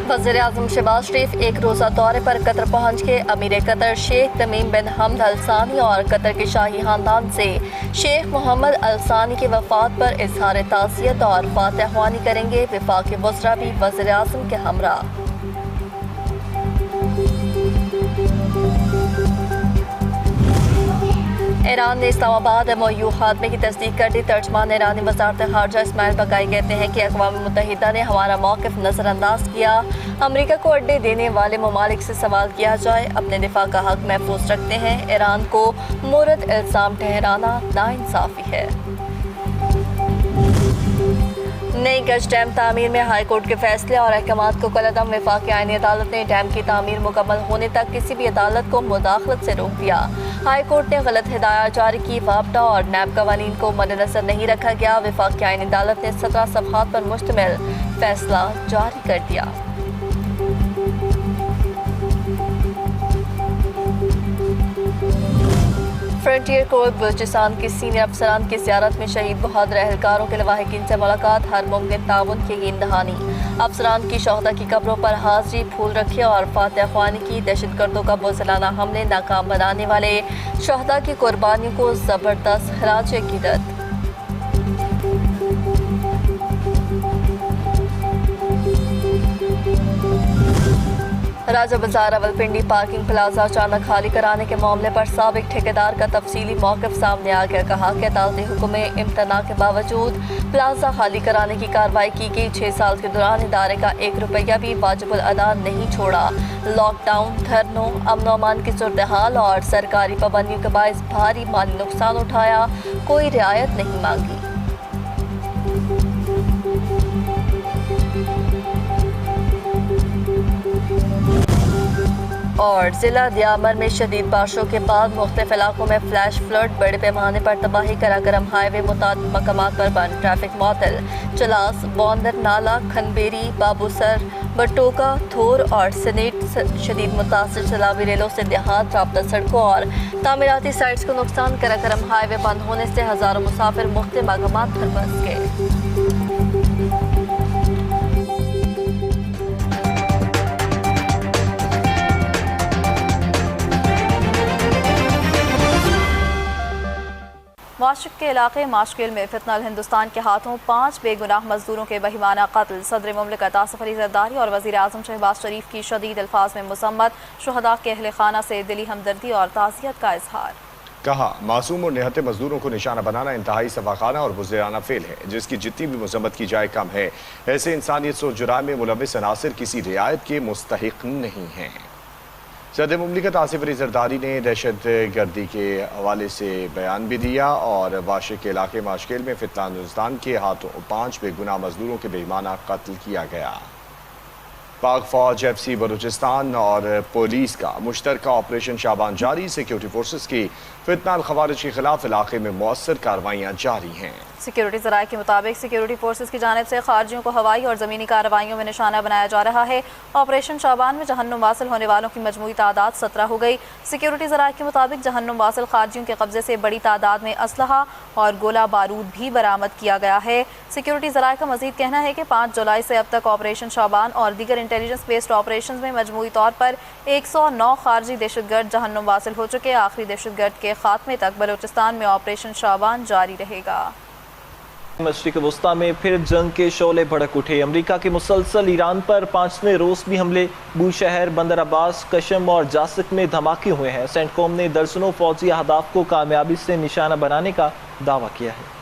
वज़ीर-ए-आज़म शहबाज शरीफ एक रोज़ा दौरे पर कतर पहुँच के अमीर कतर शेख तमीम बिन हमद अल सानी और कतर के शाही खानदान से शेख मोहम्मद अल सानी की वफ़ात पर इजहार ताज़ियत और फातहवानी करेंगे। वफाकी वज़रा भी वज़ीर-ए-आज़म के हमरा। ईरान ने इस्लामाबाद MOU खात्मे की तस्दीक कर दी। तर्जमान ईरानी वज़ारत ख़ारजा इस्माइल बक़ाई कहते हैं कि अक़वाम मुत्तहिदा ने हमारा मौक़िफ़ नज़रअंदाज किया। अमरीका को अड्डे देने वाले ममालिक से सवाल किया जाए, अपने दिफा का हक़ महफूज रखते हैं। ईरान को मुरद इल्ज़ाम ठहराना नाइंसाफ़ी है। नई गज डैम तामीर में हाई कोर्ट के फैसले और अहकामात को कलअदम। वफाकी आईनी अदालत ने डैम की तामीर मुकम्मल होने तक किसी भी अदालत को मुदाखलत से रोक दिया। हाई कोर्ट ने गलत हिदायत जारी की। वापडा और नैब कवानीन को मद्देनज़र नहीं रखा गया। वफाकी आईनी अदालत ने 17 सफ़हात पर मुश्तमिल फैसला जारी कर दिया। फ्रंटियर कोर्ट बलूचिस्तान के सीनियर अफसरान की ज़ियारत में शहीद बहादुर एहलकारों के लवाहिकीन से मुलाकात, हर मुमकिन ताउन की यकीन दहानी। अफसरान की शहदा की कब्रों पर हाजिरी, फूल रखे और फातहख्वानी की। दहशतगर्दों का बुज़दिलाना हमले नाकाम बनाने वाले शहदा की कुर्बानियों को ज़बरदस्त खराज अक़ीदत। राजा बाजार रावलपिंडी पार्किंग प्लाजा अचानक खाली कराने के मामले पर साबिक ठेकेदार का तफसीली मौक़िफ़ सामने आ गया। कहा कि अदालती हुक्म में इम्तना के बावजूद प्लाजा खाली कराने की कार्रवाई की गई। 6 साल के दौरान इदारे का 1 रुपया भी वाजिबुल अदा नहीं छोड़ा। लॉकडाउन, धरनों, अमन अमान की सूरत हाल और सरकारी पाबंदियों के बायस भारी माली नुकसान उठाया, कोई रियायत नहीं मांगी। और ज़िला दियामर में शदीद बारिशों के बाद मुख्तलिफ इलाकों में फ्लैश फ्लड, बड़े पैमाने पर तबाही। कराकरम हाईवे मुताबिक मकामात पर बंद, ट्रैफिक मुअत्तल। चलास, बौंदर नाला, खनबेरी, बाबूसर, बटोका, थोर और सनेट शदीद मुतासर। चलावी रेलों से देहात, राब्ता सड़कों और तामीराती साइट्स को नुकसान। कराकरम हाईवे बंद होने से हज़ारों मुसाफिर मुख्तलिफ मकामात पर फंस गए। माशिक के इलाके माशकिल में फितनल हिंदुस्तान के हाथों 5 बेगुनाह मजदूरों के बहिमाना कत्ल। सदर मुमलिकत आसिफ अली जरदारी और वज़ीर-ए-आज़म शहबाज शरीफ की शदीद अल्फाज में मज़म्मत। शुहदा के अहले खाना से दिली हमदर्दी और ताज़ियत का इजहार। कहा, मासूम और निहत्ते मजदूरों को निशाना बनाना इंतहाई सफाखाना और बुज़दिलाना फेल है, जिसकी जितनी भी मज़म्मत की जाए कम है। ऐसे इंसानियत सोच जुराम में मुलविस अनासिर किसी रियायत के मुस्तहिक नहीं हैं। सदर मुमलिकत आसिफ अली जरदारी ने दहशत गर्दी के हवाले से बयान भी दिया और वाशिक के इलाके माशकिल में फितनल हिंदुस्तान के हाथों 5 बेगुनाह मजदूरों के बेईमाना कत्ल किया गया। पाक फौज, FC बलूचिस्तान और पुलिस का मुश्तरका ऑपरेशन शाबान जारी। सिक्योरिटी फोर्सेस की फितनल खवारिज के खिलाफ इलाके में मौसर कार्रवाइयाँ जारी हैं। सिक्योरिटी ज़राए के मुताबिक सिक्योरिटी फोर्सेस की जानिब से खारजियों को हवाई और ज़मीनी कार्रवाइयों में निशाना बनाया जा रहा है। ऑपरेशन शाबान में जहन्नुम वासिल होने वालों की मजमूई तादाद 17 हो गई। सिक्योरिटी ज़राए के मुताबिक जहन्नुम वासिल खारजियों के कब्जे से बड़ी तादाद में असलहा और गोला बारूद भी बरामद किया गया है। सिक्योरिटी ज़राए का मजीद कहना है कि 5 जुलाई से अब तक ऑपरेशन शाबान और दीगर इंटेलिजेंस बेस्ड ऑपरेशन में मजमूई तौर पर 109 खारजी दहशतगर्द जहन्नुम वासिल हो चुके। आखिरी दहशतगर्द के खात्मे तक बलूचिस्तान में ऑपरेशन शाबान जारी रहेगा। मशरिक़ वस्ता में फिर जंग के शोले भड़क उठे। अमरीका के मुसलसल ईरान पर 5वें रोज़ भी हमले बूशहर, बंदर अब्बास, कशम और जासिक में धमाके हुए हैं। सेंटकॉम ने दर्जनों फौजी अहदाफ को कामयाबी से निशाना बनाने का दावा किया है।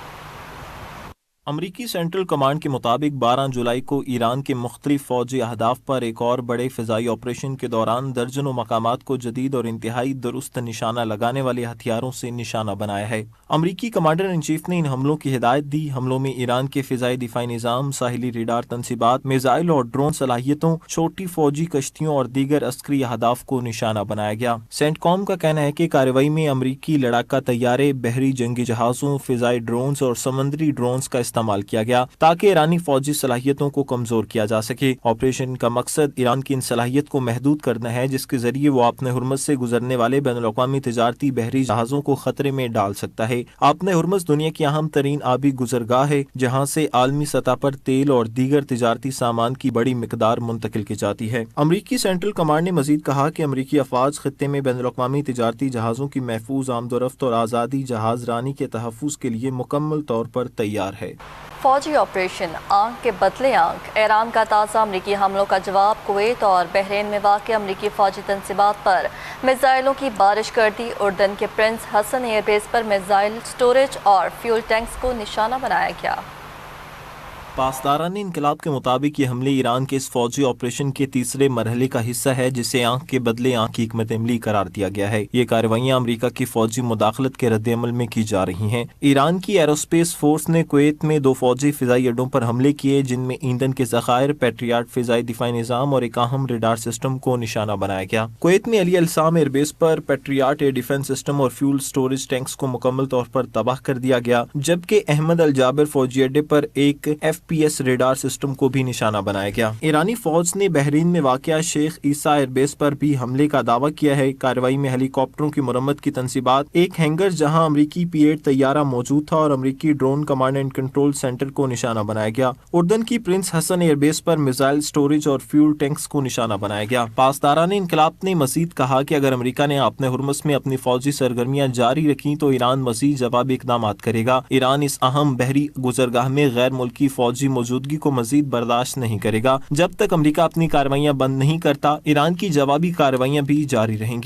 अमरीकी सेंट्रल कमांड के मुताबिक 12 जुलाई को ईरान के मुख्तलिफ फौजी अहदाफ पर एक और बड़े फ़िज़ाई ऑपरेशन के दौरान दर्जनों मकामात को जदीद और इंतहाई दुरुस्त निशाना लगाने वाले हथियारों से निशाना बनाया है। अमरीकी कमांडर इन चीफ ने इन हमलों की हिदायत दी। हमलों में ईरान के फ़िज़ाई दिफाई निज़ाम, साहिली रेडार तनसीबात, मिज़ाइल और ड्रोन सलाहियतों, छोटी फौजी कश्तियों और दीगर अस्करी अहदाफ को निशाना बनाया गया। सेंटकॉम का कहना है कि कार्रवाई में अमरीकी लड़ाका तैयारे, बहरी जंगी जहाज़ों, फ़िज़ाई ड्रोन्स और समंदरी ड्रोन्स का استعمال کیا گیا تاکہ ایرانی فوجی صلاحیتوں کو کمزور کیا جا سکے۔ آپریشن کا مقصد ایران کی ان صلاحیت کو محدود کرنا ہے جس کے ذریعے وہ اپنے ہرمز سے گزرنے والے بین الاقوامی تجارتی بحری جہازوں کو خطرے میں ڈال سکتا ہے۔ اپنے ہرمز دنیا کی اہم ترین آبی گزرگاہ ہے جہاں سے عالمی سطح پر تیل اور دیگر تجارتی سامان کی بڑی مقدار منتقل کی جاتی ہے۔ امریکی سینٹرل کمانڈ نے مزید کہا کہ امریکی افواج خطے میں بین الاقوامی تجارتی جہازوں کی محفوظ آمد و رفت اور آزادی جہاز رانی کے تحفظ کے لیے مکمل طور پر تیار ہے۔ فوجی آپریشن آنکھ کے بدلے آنکھ، ایران کا تازہ امریکی حملوں کا جواب، کویت اور بحرین میں واقع امریکی فوجی تنصیبات پر میزائلوں کی بارش کر دی، اردن کے پرنس حسن ایئر بیس پر میزائل سٹوریج اور فیول ٹینکس کو نشانہ بنایا گیا۔ پاسداران انقلاب کے مطابق یہ حملے ایران کے اس فوجی آپریشن کے تیسرے مرحلے کا حصہ ہے جسے آنکھ کے بدلے آنکھ کی حکمت عملی قرار دیا گیا ہے۔ یہ کارروائیاں امریکہ کی فوجی مداخلت کے رد عمل میں کی جا رہی ہیں۔ ایران کی ایروسپیس فورس نے کویت میں 2 فوجی فضائی اڈوں پر حملے کیے جن میں ایندھن کے ذخائر، پیٹریاٹ فضائی دفاعی نظام اور ایک اہم ریڈار سسٹم کو نشانہ بنایا گیا۔ کویت میں علی السام ایئر بیس پر پیٹریاٹ ایئر ڈیفنس سسٹم اور فیول سٹوریج ٹینکس کو مکمل طور پر تباہ کر دیا گیا، جبکہ احمد الجابر فوجی اڈے پر ایک FPS ریڈار سسٹم کو بھی نشانہ بنایا گیا۔ ایرانی فوج نے بحرین میں واقع شیخ عیسیٰ ایئر بیس پر بھی حملے کا دعویٰ کیا ہے۔ کارروائی میں ہیلی کاپٹروں کی مرمت کی تنصیبات، ایک ہینگر جہاں امریکی P-8 طیارہ موجود تھا اور امریکی drone command and control centre کو نشانہ بنایا گیا۔ اردن کی پرنس حسن ایئر بیس پر میزائل سٹوریج اور فیول ٹینکس کو نشانہ بنایا گیا۔ پاسداران انقلاب نے مزید کہا کہ اگر امریکہ نے اپنے ہرمز میں اپنی فوجی سرگرمیاں جاری رکھیں تو ایران مزید جوابی اقدامات کرے گا۔ ایران اس اہم بحری گزرگاہ میں غیر ملکی فوجی موجودگی کو مزید برداشت نہیں کرے گا۔ جب تک امریکہ اپنی کارروائیاں بند نہیں کرتا، ایران کی جوابی کارروائیاں بھی جاری رہیں گی۔